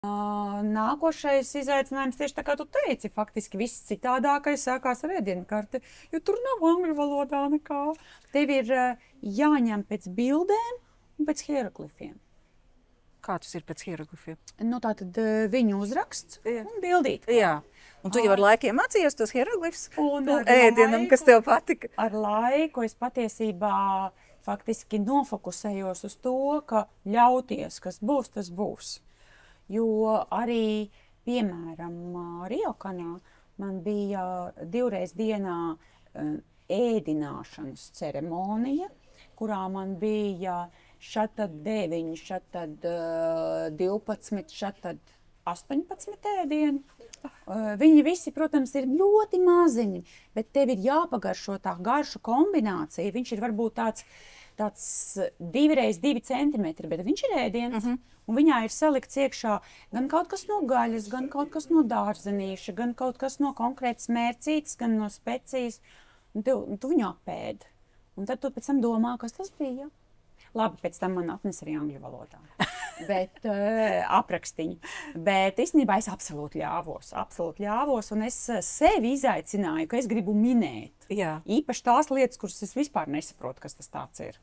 Nākošais izaicinājums tieši tā kā tu teici, faktiski viss citādākais sākās ar ēdienkarte, jo tur nav angļu valodā nekā. Tev ir jāņem pēc bildēm un pēc hieroglifiem. Kā tas ir pēc hieroglifiem? Nu, tātad viņu uzraksts un bildīt. Jā. Un tu jau ar laikiem mācījies tos hieroglifus? Un ar ēdienam, kas tev patika? Ar laiku es patiesībā faktiski nofokusējos uz to, ka ļauties, kas būs, tas būs. Jo arī, piemēram, Riokanā man bija 2 reizes dienā ēdināšanas ceremonija, kurā man bija šatad 9, šatad 12, šatad 18 ēdienu. Viņi visi, protams, ir ļoti maziņi, bet tev ir jāpagaršo tā garšu kombinācija. Viņš ir varbūt tāds 2 reizes 2 centimetri, bet viņš ir ēdiens. Un viņā ir salikts iekšā gan kaut kas no gaļas, gan kaut kas no dārzenīša, gan kaut kas no konkrētas mērcītes, gan no specijas. Un tu viņu apēdi. Un tad tu pēc tam domā, kas tas bija. Labi, pēc tam man atnes arī angļu valodā. Bet aprakstiņu. Bet īstenībā es absolūti ļāvos, un es sevi izaicināju, ka es gribu minēt. Jā. Īpaši tās lietas, kuras es vispār nesaprotu, kas tas tāds ir.